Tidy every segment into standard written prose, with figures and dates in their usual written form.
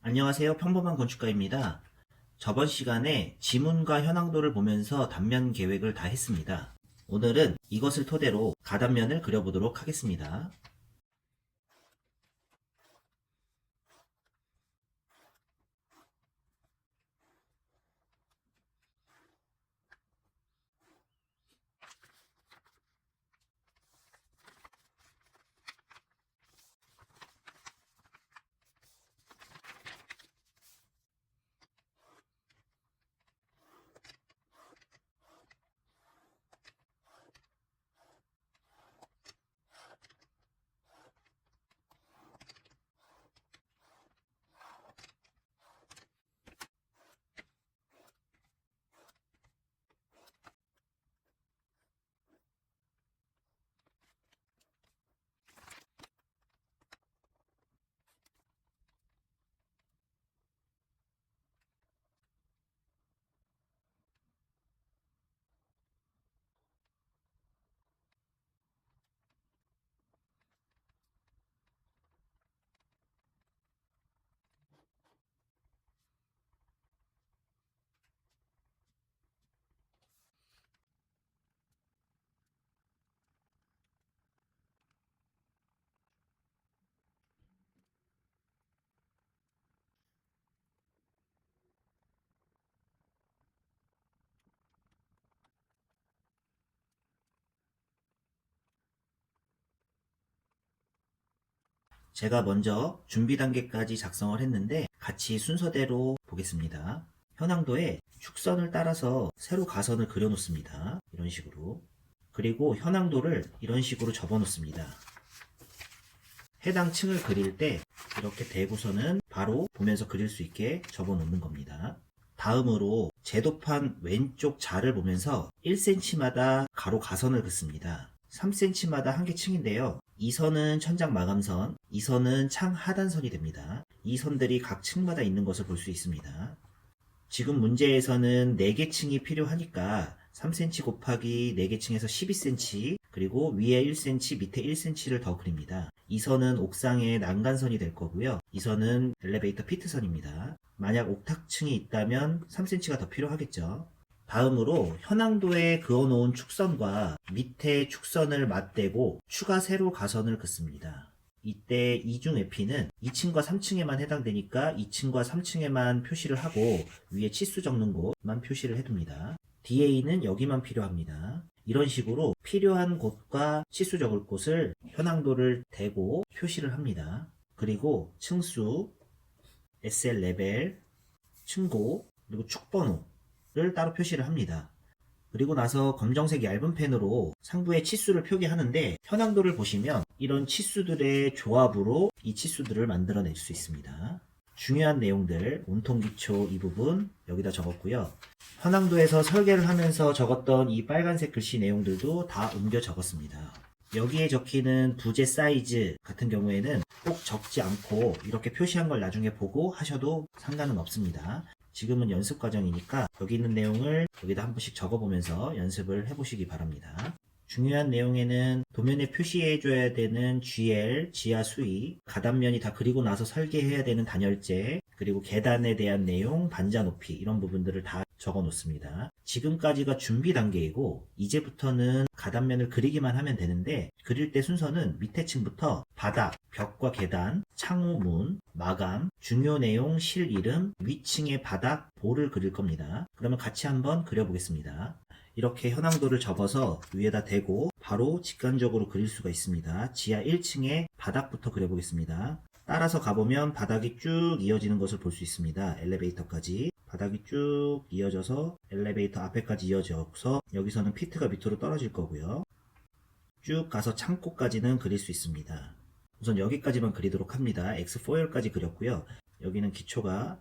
안녕하세요. 평범한 건축가입니다. 저번 시간에 지문과 현황도를 보면서 단면 계획을 다 했습니다. 오늘은 이것을 토대로 가단면을 그려보도록 하겠습니다. 제가 먼저 준비 단계까지 작성을 했는데 같이 순서대로 보겠습니다. 현황도에 축선을 따라서 세로 가선을 그려 놓습니다. 이런 식으로. 그리고 현황도를 이런 식으로 접어 놓습니다. 해당 층을 그릴 때 이렇게 대고서는 바로 보면서 그릴 수 있게 접어 놓는 겁니다. 다음으로 제도판 왼쪽 자를 보면서 1cm마다 가로 가선을 긋습니다. 3cm마다 한 개 층인데요. 이 선은 천장 마감선, 이 선은 창 하단선이 됩니다. 이 선들이 각 층마다 있는 것을 볼 수 있습니다. 지금 문제에서는 4개 층이 필요하니까 3cm 곱하기 4개 층에서 12cm, 그리고 위에 1cm, 밑에 1cm를 더 그립니다. 이 선은 옥상의 난간선이 될 거고요. 이 선은 엘리베이터 피트선입니다. 만약 옥탑층이 있다면 3cm가 더 필요하겠죠. 다음으로 현황도에 그어놓은 축선과 밑에 축선을 맞대고 추가 세로 가선을 긋습니다. 이때 이중 에피는 2층과 3층에만 해당되니까 2층과 3층에만 표시를 하고 위에 치수 적는 곳만 표시를 해둡니다. DA는 여기만 필요합니다. 이런 식으로 필요한 곳과 치수 적을 곳을 현황도를 대고 표시를 합니다. 그리고 층수, SL 레벨, 층고, 그리고 축번호를 따로 표시를 합니다. 그리고 나서 검정색 얇은 펜으로 상부의 치수를 표기하는데 현황도를 보시면 이런 치수들의 조합으로 이 치수들을 만들어낼 수 있습니다. 중요한 내용들, 온통기초 이 부분 여기다 적었고요. 현황도에서 설계를 하면서 적었던 이 빨간색 글씨 내용들도 다 옮겨 적었습니다. 여기에 적히는 부재 사이즈 같은 경우에는 꼭 적지 않고 이렇게 표시한 걸 나중에 보고 하셔도 상관은 없습니다. 지금은 연습 과정이니까 여기 있는 내용을 여기다 한 번씩 적어보면서 연습을 해보시기 바랍니다. 중요한 내용에는 도면에 표시해줘야 되는 GL, 지하 수위, 가단면이 다 그리고 나서 설계해야 되는 단열재, 그리고 계단에 대한 내용, 반자 높이 이런 부분들을 다 적어 놓습니다. 지금까지가 준비 단계이고 이제부터는 가단면을 그리기만 하면 되는데 그릴 때 순서는 밑에 층부터 바닥, 벽과 계단, 창호, 문, 마감, 중요 내용, 실 이름, 위층의 바닥, 볼을 그릴 겁니다. 그러면 같이 한번 그려보겠습니다. 이렇게 현황도를 접어서 위에다 대고 바로 직관적으로 그릴 수가 있습니다. 지하 1층의 바닥부터 그려보겠습니다. 따라서 가보면 바닥이 쭉 이어지는 것을 볼 수 있습니다. 엘리베이터까지. 바닥이 쭉 이어져서 엘리베이터 앞에까지 이어져서 여기서는 피트가 밑으로 떨어질 거고요. 쭉 가서 창고까지는 그릴 수 있습니다. 우선 여기까지만 그리도록 합니다. X4열까지 그렸고요. 여기는 기초가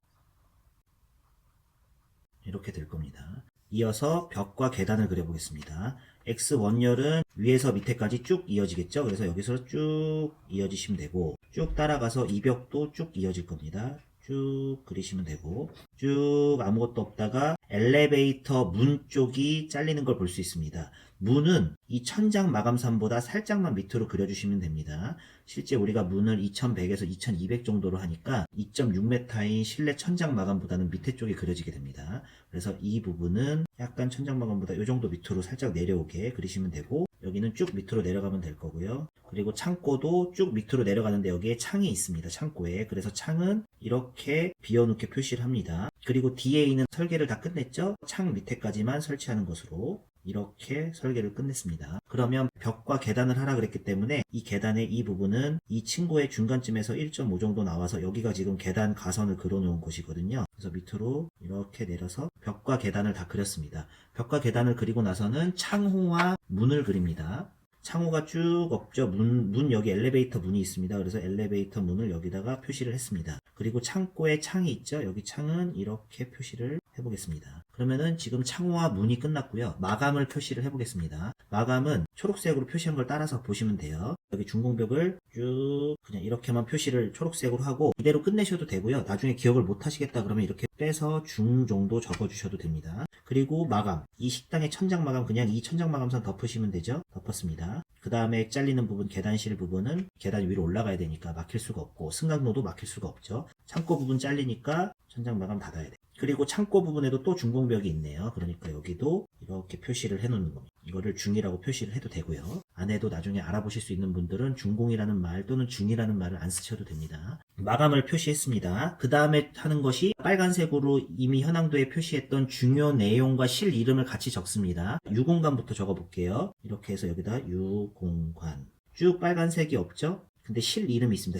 이렇게 될 겁니다. 이어서 벽과 계단을 그려보겠습니다. X1열은 위에서 밑에까지 쭉 이어지겠죠? 그래서 여기서 쭉 이어지시면 되고 쭉 따라가서 이 벽도 쭉 이어질 겁니다. 쭉 그리시면 되고 쭉 아무것도 없다가 엘리베이터 문 쪽이 잘리는 걸 볼 수 있습니다. 문은 이 천장 마감선보다 살짝만 밑으로 그려주시면 됩니다. 실제 우리가 문을 2100에서 2200 정도로 하니까 2.6m인 실내 천장 마감보다는 밑에 쪽이 그려지게 됩니다. 그래서 이 부분은 약간 천장 마감보다 이 정도 밑으로 살짝 내려오게 그리시면 되고, 여기는 쭉 밑으로 내려가면 될 거고요. 그리고 창고도 쭉 밑으로 내려가는데 여기에 창이 있습니다. 창고에. 그래서 창은 이렇게 비워놓게 표시를 합니다. 그리고 DA는 설계를 다 끝냈죠? 창 밑에까지만 설치하는 것으로 이렇게 설계를 끝냈습니다. 그러면 벽과 계단을 하라 그랬기 때문에 이 계단의 이 부분은 이 층고의 중간쯤에서 1.5 정도 나와서 여기가 지금 계단 가선을 그려놓은 곳이거든요. 그래서 밑으로 이렇게 내려서 벽과 계단을 다 그렸습니다. 벽과 계단을 그리고 나서는 창호와 문을 그립니다. 창호가 쭉 없죠. 문 여기 엘리베이터 문이 있습니다. 그래서 엘리베이터 문을 여기다가 표시를 했습니다. 그리고 창고에 창이 있죠. 여기 창은 이렇게 표시를 해보겠습니다. 그러면은 지금 창호와 문이 끝났고요. 마감을 표시를 해보겠습니다. 마감은 초록색으로 표시한 걸 따라서 보시면 돼요. 여기 중공벽을 쭉 그냥 이렇게만 표시를 초록색으로 하고 이대로 끝내셔도 되고요. 나중에 기억을 못 하시겠다 그러면 이렇게 빼서 중 정도 적어주셔도 됩니다. 그리고 마감, 이 식당의 천장 마감 그냥 이 천장 마감선 덮으시면 되죠. 덮었습니다. 그 다음에 잘리는 부분, 계단실 부분은 계단 위로 올라가야 되니까 막힐 수가 없고 승강로도 막힐 수가 없죠. 창고 부분 잘리니까 천장 마감 닫아야 돼. 그리고 창고 부분에도 또 중공벽이 있네요. 그러니까 여기도 이렇게 표시를 해놓는 겁니다. 이거를 중이라고 표시를 해도 되고요. 안 해도 나중에 알아보실 수 있는 분들은 중공이라는 말 또는 중이라는 말을 안 쓰셔도 됩니다. 마감을 표시했습니다. 그 다음에 하는 것이 빨간색으로 이미 현황도에 표시했던 중요 내용과 실 이름을 같이 적습니다. 유공관부터 적어볼게요. 이렇게 해서 여기다 유공관. 쭉 빨간색이 없죠? 근데 실 이름이 있습니다.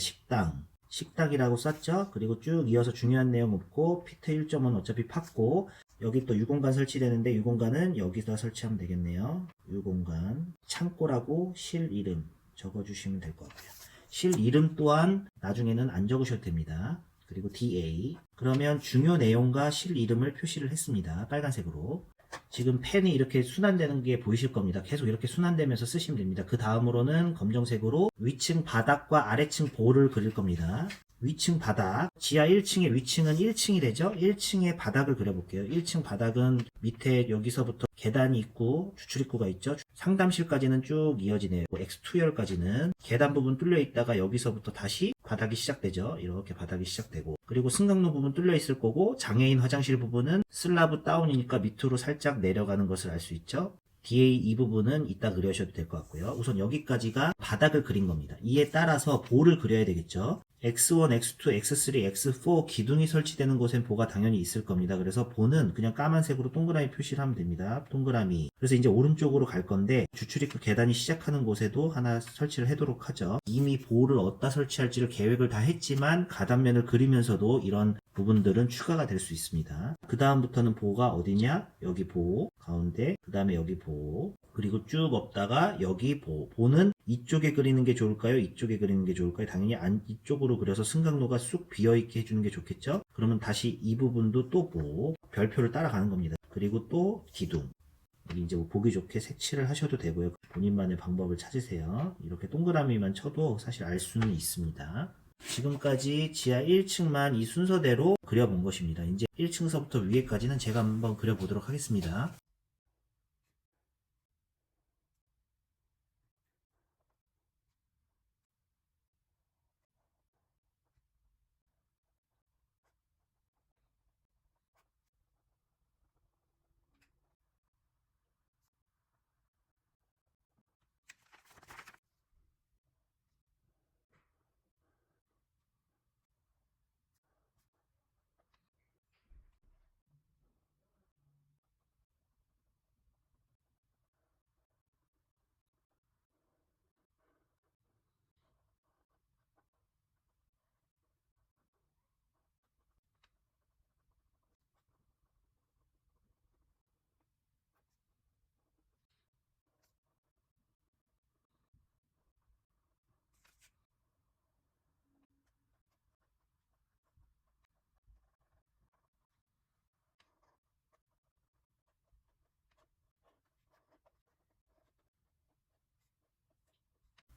식당이라고 썼죠? 그리고 쭉 이어서 중요한 내용 없고 피트 1.5는 어차피 팠고 여기 또 유공간 설치되는데 유공간은 여기다 설치하면 되겠네요. 유공간 창고라고 실 이름 적어주시면 될 것 같아요. 실 이름 또한 나중에는 안 적으셔도 됩니다. 그리고 DA 그러면 중요 내용과 실 이름을 표시를 했습니다. 빨간색으로. 지금 펜이 이렇게 순환되는 게 보이실 겁니다. 계속 이렇게 순환되면서 쓰시면 됩니다. 그 다음으로는 검정색으로 위층 바닥과 아래층 볼을 그릴 겁니다. 위층 바닥, 지하 1층의 위층은 1층이 되죠? 1층의 바닥을 그려볼게요. 1층 바닥은 밑에 여기서부터 계단이 있고 주출입구가 있죠? 상담실까지는 쭉 이어지네요. X2열까지는 계단 부분 뚫려 있다가 여기서부터 다시 바닥이 시작되죠? 이렇게 바닥이 시작되고 그리고 승강로 부분 뚫려 있을 거고 장애인 화장실 부분은 슬라브 다운이니까 밑으로 살짝 내려가는 것을 알 수 있죠? DA 이 부분은 이따 그려셔도 될 것 같고요. 우선 여기까지가 바닥을 그린 겁니다. 이에 따라서 볼을 그려야 되겠죠. X1, X2, X3, X4 기둥이 설치되는 곳엔 보가 당연히 있을 겁니다. 그래서 보는 그냥 까만색으로 동그라미 표시를 하면 됩니다. 동그라미. 그래서 이제 오른쪽으로 갈 건데 주출입구 계단이 시작하는 곳에도 하나 설치를 하도록 하죠. 이미 보를 어디다 설치할지를 계획을 다 했지만 가단면을 그리면서도 이런 부분들은 추가가 될 수 있습니다. 그 다음부터는 보가 어디냐? 여기 보, 가운데, 그 다음에 여기 보, 그리고 쭉 없다가 여기 보. 보는 이쪽에 그리는 게 좋을까요? 이쪽에 그리는 게 좋을까요? 당연히 이쪽으로 그려서 승강로가 쑥 비어있게 해주는 게 좋겠죠? 그러면 다시 이 부분도 또 보, 별표를 따라가는 겁니다. 그리고 또 기둥. 여기 이제 보기 좋게 색칠을 하셔도 되고요. 본인만의 방법을 찾으세요. 이렇게 동그라미만 쳐도 사실 알 수는 있습니다. 지금까지 지하 1층만 이 순서대로 그려본 것입니다. 이제 1층서부터 위에까지는 제가 한번 그려보도록 하겠습니다.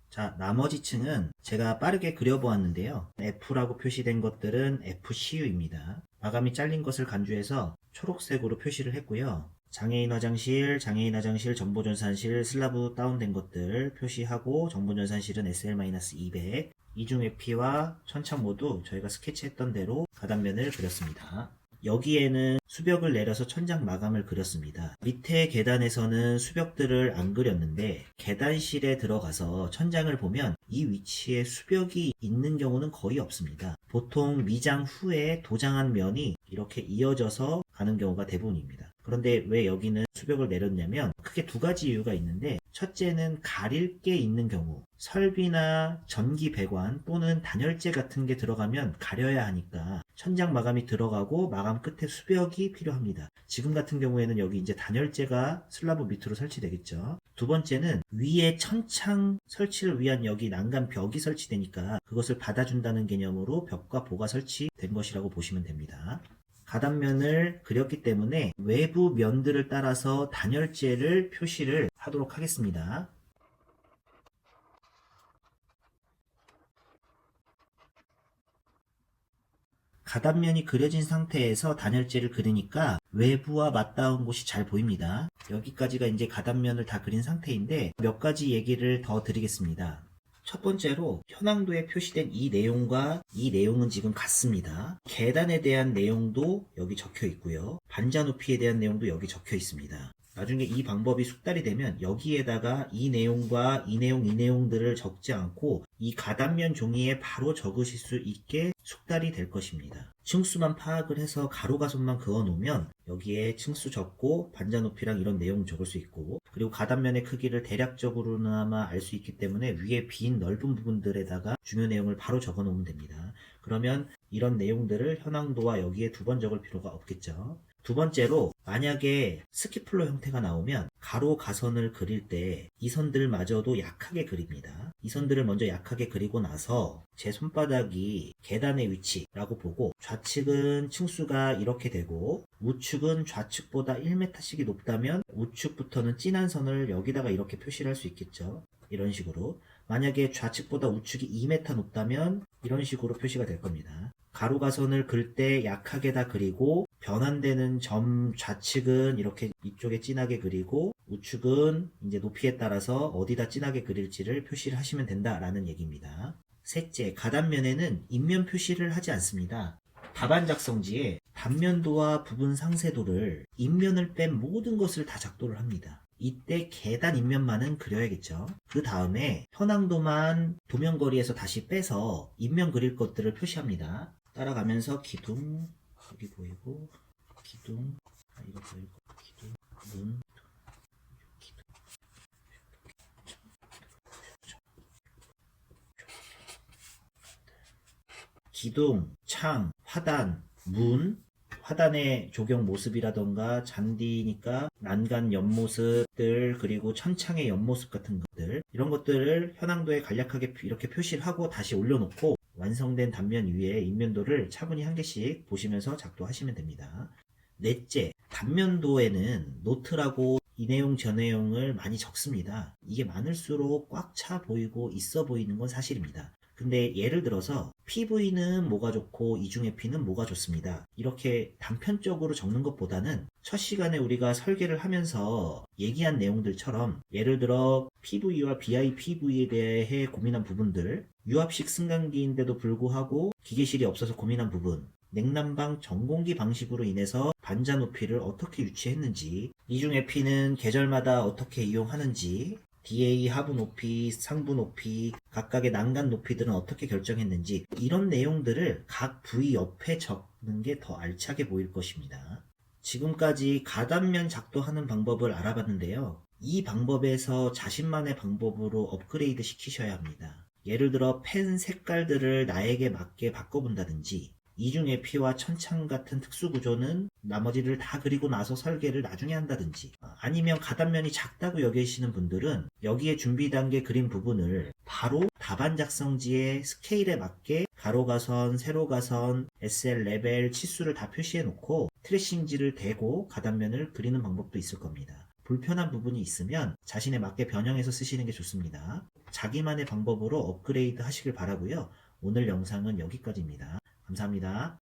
자, 나머지 층은 제가 빠르게 그려보았는데요. F라고 표시된 것들은 FCU입니다. 마감이 잘린 것을 간주해서 초록색으로 표시를 했고요. 장애인 화장실, 장애인 화장실, 정보전산실, 슬라브 다운된 것들 표시하고 정보전산실은 SL-200, 이중회피와 천창 모두 저희가 스케치했던 대로 가단면을 그렸습니다. 여기에는 수벽을 내려서 천장 마감을 그렸습니다. 밑에 계단에서는 수벽들을 안 그렸는데 계단실에 들어가서 천장을 보면 이 위치에 수벽이 있는 경우는 거의 없습니다. 보통 미장 후에 도장한 면이 이렇게 이어져서 가는 경우가 대부분입니다. 그런데 왜 여기는 수벽을 내렸냐면 크게 두 가지 이유가 있는데, 첫째는 가릴 게 있는 경우, 설비나 전기 배관 또는 단열재 같은 게 들어가면 가려야 하니까 천장 마감이 들어가고 마감 끝에 수벽이 필요합니다. 지금 같은 경우에는 여기 이제 단열재가 슬라브 밑으로 설치되겠죠. 두 번째는 위에 천창 설치를 위한 여기 난간 벽이 설치되니까 그것을 받아준다는 개념으로 벽과 보가 설치된 것이라고 보시면 됩니다. 가단면을 그렸기 때문에 외부 면들을 따라서 단열재를 표시를 하도록 하겠습니다. 가단면이 그려진 상태에서 단열재를 그리니까 외부와 맞닿은 곳이 잘 보입니다. 여기까지가 이제 가단면을 다 그린 상태인데 몇 가지 얘기를 더 드리겠습니다. 첫 번째로 현황도에 표시된 이 내용과 이 내용은 지금 같습니다. 계단에 대한 내용도 여기 적혀 있고요. 반자 높이에 대한 내용도 여기 적혀 있습니다. 나중에 이 방법이 숙달이 되면 여기에다가 이 내용과 이 내용들을 적지 않고 이 가단면 종이에 바로 적으실 수 있게 숙달이 될 것입니다. 층수만 파악을 해서 가로 가선만 그어 놓으면 여기에 층수 적고 반자 높이랑 이런 내용 적을 수 있고, 그리고 가단면의 크기를 대략적으로나마 알 수 있기 때문에 위에 빈 넓은 부분들에다가 중요 내용을 바로 적어 놓으면 됩니다. 그러면 이런 내용들을 현황도와 여기에 두 번 적을 필요가 없겠죠. 두 번째로, 만약에 스키플로 형태가 나오면 가로 가선을 그릴 때 이 선들마저도 약하게 그립니다. 이 선들을 먼저 약하게 그리고 나서 제 손바닥이 계단의 위치라고 보고 좌측은 층수가 이렇게 되고 우측은 좌측보다 1m씩이 높다면 우측부터는 진한 선을 여기다가 이렇게 표시를 할 수 있겠죠. 이런 식으로. 만약에 좌측보다 우측이 2m 높다면 이런 식으로 표시가 될 겁니다. 가로 가선을 그릴 때 약하게 다 그리고 변환되는 점 좌측은 이렇게 이쪽에 진하게 그리고 우측은 이제 높이에 따라서 어디다 진하게 그릴지를 표시를 하시면 된다라는 얘기입니다. 셋째, 가단면에는 인면 표시를 하지 않습니다. 답안 작성지에 단면도와 부분 상세도를 인면을 뺀 모든 것을 다 작도를 합니다. 이때 계단 인면만은 그려야겠죠. 그 다음에 현황도만 도면거리에서 다시 빼서 인면 그릴 것들을 표시합니다. 따라가면서 기둥, 여기 보이고, 기둥, 이거 보이고, 기둥, 문, 기둥, 기둥, 창, 화단, 문, 화단의 조경 모습이라던가 잔디니까 난간 옆모습들, 그리고 천창의 옆모습 같은 것들, 이런 것들을 현황도에 간략하게 이렇게 표시를 하고 다시 올려놓고 완성된 단면 위에 인면도를 차분히 한 개씩 보시면서 작도하시면 됩니다. 넷째, 단면도에는 노트라고 이 내용 저 내용을 많이 적습니다. 이게 많을수록 꽉 차 보이고 있어 보이는 건 사실입니다. 근데 예를 들어서 PV는 뭐가 좋고 이중회피는 뭐가 좋습니다. 이렇게 단편적으로 적는 것보다는 첫 시간에 우리가 설계를 하면서 얘기한 내용들처럼, 예를 들어 PV와 BIPV에 대해 고민한 부분들, 유압식 승강기인데도 불구하고 기계실이 없어서 고민한 부분, 냉난방 전공기 방식으로 인해서 반자 높이를 어떻게 유치했는지, 이중회피는 계절마다 어떻게 이용하는지, DA 하부 높이, 상부 높이, 각각의 난간 높이들은 어떻게 결정했는지, 이런 내용들을 각 부위 옆에 적는 게 더 알차게 보일 것입니다. 지금까지 가단면 작도하는 방법을 알아봤는데요. 이 방법에서 자신만의 방법으로 업그레이드 시키셔야 합니다. 예를 들어 펜 색깔들을 나에게 맞게 바꿔본다든지, 이중회피와 천창 같은 특수구조는 나머지를 다 그리고 나서 설계를 나중에 한다든지, 아니면 가단면이 작다고 여기시는 분들은 여기에 준비 단계 그린 부분을 바로 답안 작성지에 스케일에 맞게 가로가선, 세로가선, SL 레벨, 치수를 다 표시해 놓고 트레싱지를 대고 가단면을 그리는 방법도 있을 겁니다. 불편한 부분이 있으면 자신에 맞게 변형해서 쓰시는 게 좋습니다. 자기만의 방법으로 업그레이드 하시길 바라고요. 오늘 영상은 여기까지입니다. 감사합니다.